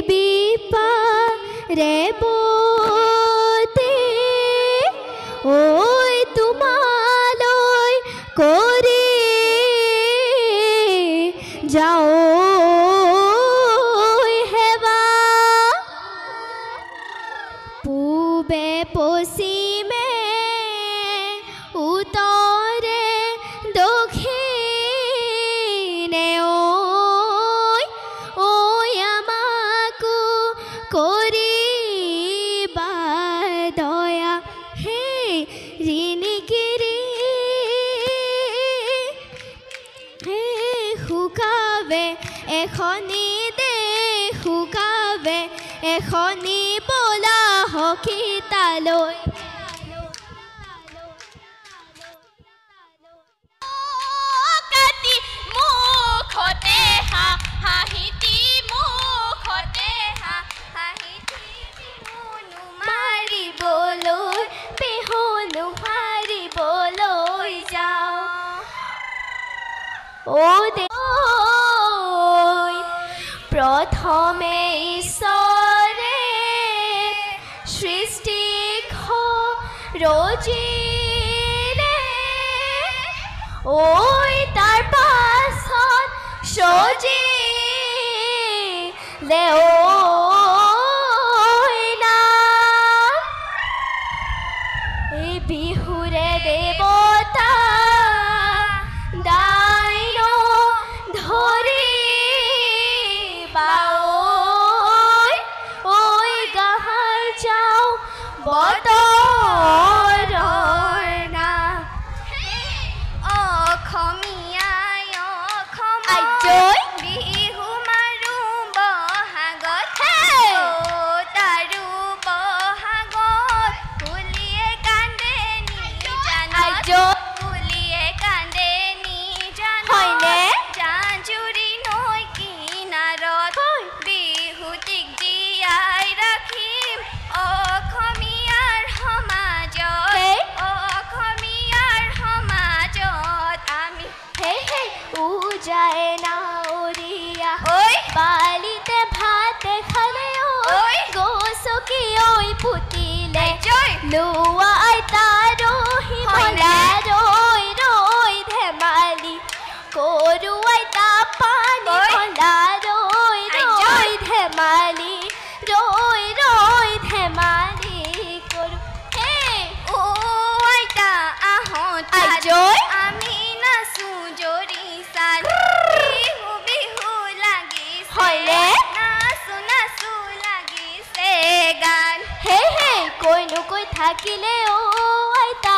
বিপারে বতে ওই তোমালৈ করে যাও হেবা পূবে পশ্চিমে উত্তরে দক্ষিণে ওই আমাকো করিবা দয়া হে ঋণিগিরি হে শুকাবে এখনি দে শুকাবে এখনি বোলা হকি তালৈ প্রথমে ঈশ্বরে সৃষ্টি ৰজিলে ওই তাৰ পাছত সজিলে ওই নাম এই বিহুৰে দেৱতা বালিতে ভাতে খালে ওই গোসকি ওই পুতিলে লুয়া আইতা রহি মলা রই রই ধেমালি করু আইতা পানি মলা রই রই ধেমালি রই রই ধেমালি করু হে ও আইতা আহত আজয় আমি নাচু জরি সাল হইলে নাচু নাচু লাগিছে গান হে হে কইনো কই থাকিলে ও আইতা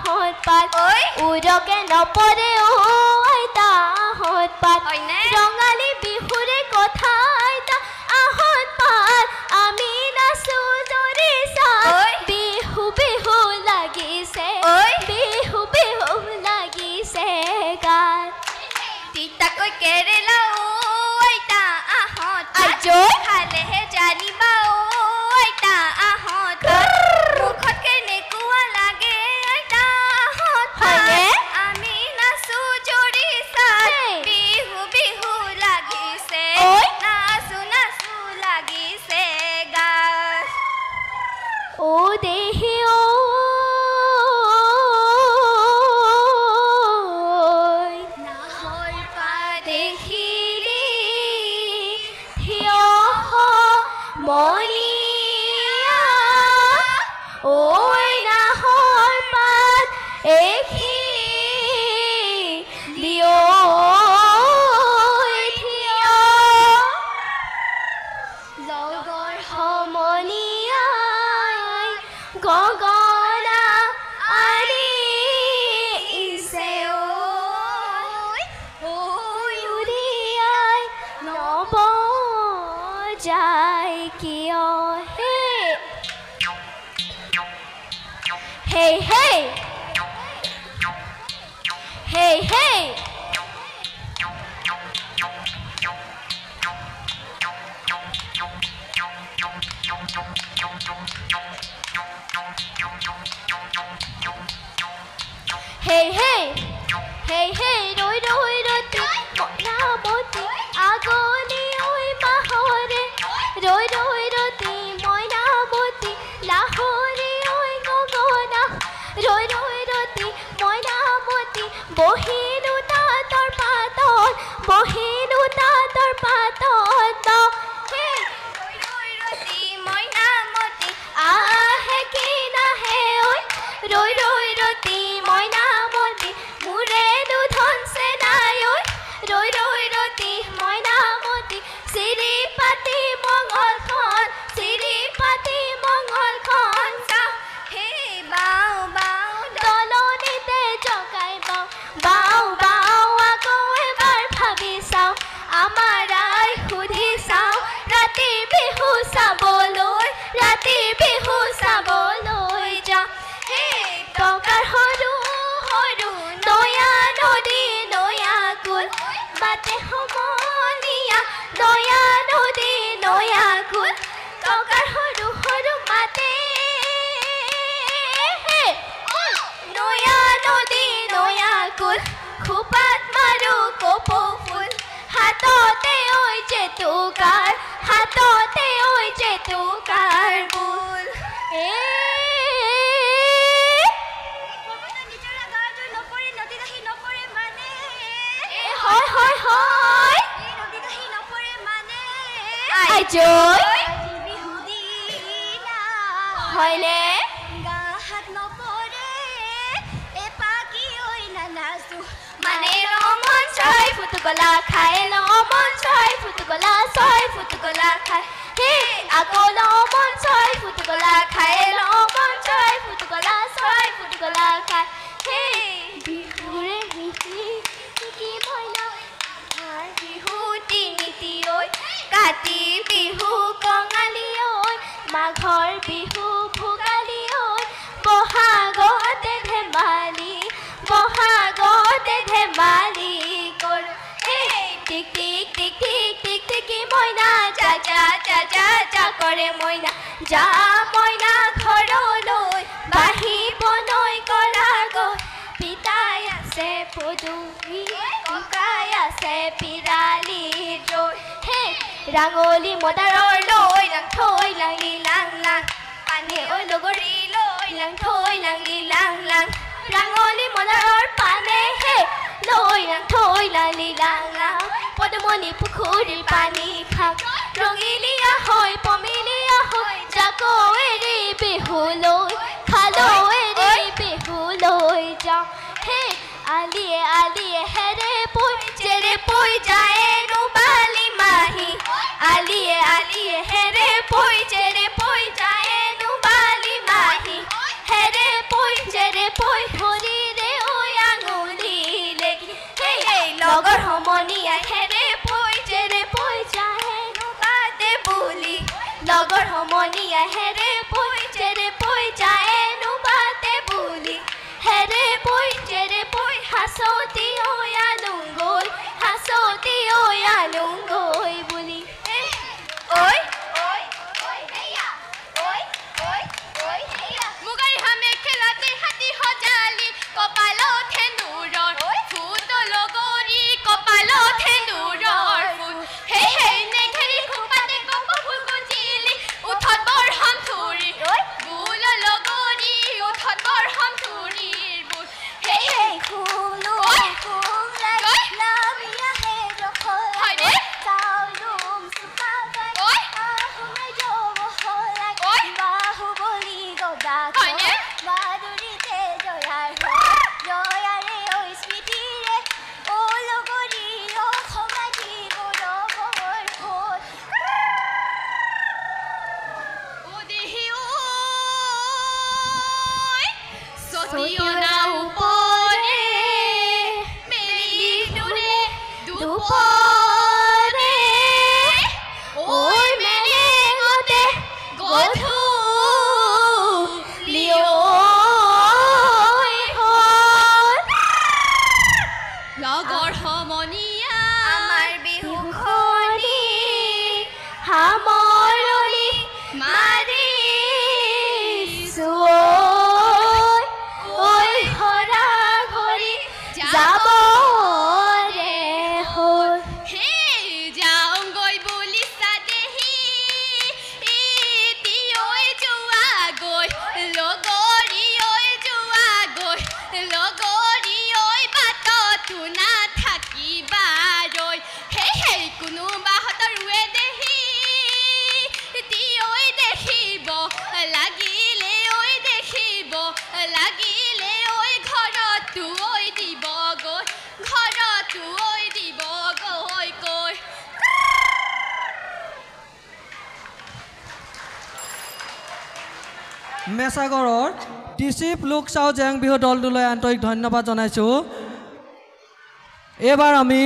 হত পাত উৰকে নপৰে ও আইতা হত পাত ৰঙালী বিহুৰে কথা আইতা আহত পাত আমি নাচু জৰি চাই বিহু বিহু লাগিছে বিহু বিহু লাগিছে গান তিতাকৈ কেৰেলা খালেহে জানিবা আইতা আহত মুখত কেনেকুৱা লাগে আইতা আহত আমি নাচু জৰি চাই বিহু বিহু লাগিছে নাচু নাচু লাগিছে গান ও দেহি মনিয়া ওই নাহৰ পাত এখি দিও থিয় লগৰ সমনীয়াই গগনা আনিছে ওই উৰিয়াই নব যায় কিয় হে hey hey hey hey hey hey hey hey roi roi roti mona moti agoni oi mahore গাই জয় আজি বিহু দিনা হয়নে গা হাত নপৰে এপাকি ঐ নানাচো মানে ৰমন ছয় ফুটকলা খায় ৰমন ছয় ফুটকলা খায় হে আকৌ ৰমন ছয় ফুটকলা খায় ৰমন ছয় ফুটকলা খায় হে বিহুৰে মিতি কি মইনা মাঘৰ বিহু তিনিটি ঐ কাতি বিহু কঙালী ঐ মাঘৰ বিহু ভোগালী ঐ বহাগতে ধেমালি কৰোঁ টিক টিক টিক টিক টিক টিকি মইনা যা যা যা যা যা কৰে মইনা যা মইনা ঘৰলৈ বাঢ়িব নৈ কৰা গৈ পিতাই আছে পদূলি ককাই আছে পিৰালিৰ দৈ হে ৰাঙলী মদাৰৰ লৈ লাং থৈ লাঙি লাং লাং পানী ঐ লগৰী লৈ লাং থৈ লাঙি লাং লাং ৰাঙলী মদাৰৰ পানে হে লৈ লাং থৈ লালি লাং লাং পদুমণি পুখুৰীৰ পানী খাওঁ ৰঙিলীয়া হৈ পমিলীয়া হৈ যাকৌ এৰি বিহুলৈ খালৈ এৰি বিহুলৈ যাওঁ হে আলিয়ে আলিয়ে হেৰে পৈ জেৰে পৈ যায় নুবালি মাহী আলিয়ে আলিয়ে হেৰে পৈ জেৰে পৈ যায় নুবালি মাহী হেৰে পৈ জেৰে পৈ ধৰিৰে ঐ আঙুলি লেগি হে লগৰ সমনীয়া হেৰে পৈ জেৰে পৈ যায় নুবাতে বুলি লগৰ সমনীয়া হেৰে পৈ জেৰে পৈ যায় নুবাতে বুলি হেৰে পৈ জেৰে পৈ হাঁচতি ঐ আনুংগৈ বুলি ঐ মুগাৰী হামে খেলাতে হাতী সজালি কপালত সেন্দুৰৰ ফুট লগৰী কপালত সেন্দুৰৰ ফুট হে হে নেঘেৰি খোপাতে কপ ফুল গুজিলি উঠত বৰহম থুৰি বুল লগৰী উঠত বৰহম থুৰিৰ বুল হে হে খুলো হয়নে হয়নে সতিয়না উপৰে মেলি দূৰে দুপৰে ঐ মেলেঙতে গধূলি লগৰ সমনীয়া আমাৰ বিহুখনি সামৰণি মাৰিছো ঐ হৰা ঘৰি যাবৰে হ'ল হে যাওঁগৈ বুলি চাদেহি ঐ যোৱা গৈ লগৰী ঐ যোৱা গৈ লগৰী ঐ বাটতো নাথাকিবা ৰৈ হে হে কোনোবাহঁতৰ ৰুৱে দেহি ঐ দেখিব লাগিলে ঐ দেখিব লাগিলে ঐ ঘৰতো ঐ দিব গৈ ঘৰতো ঐ দিব গৈ কৈ মেছাগড়ৰ টিচিপ লোক চাও জেং বিহু দলটোলৈ আন্তৰিক ধন্যবাদ জনাইছোঁ। এইবাৰ আমি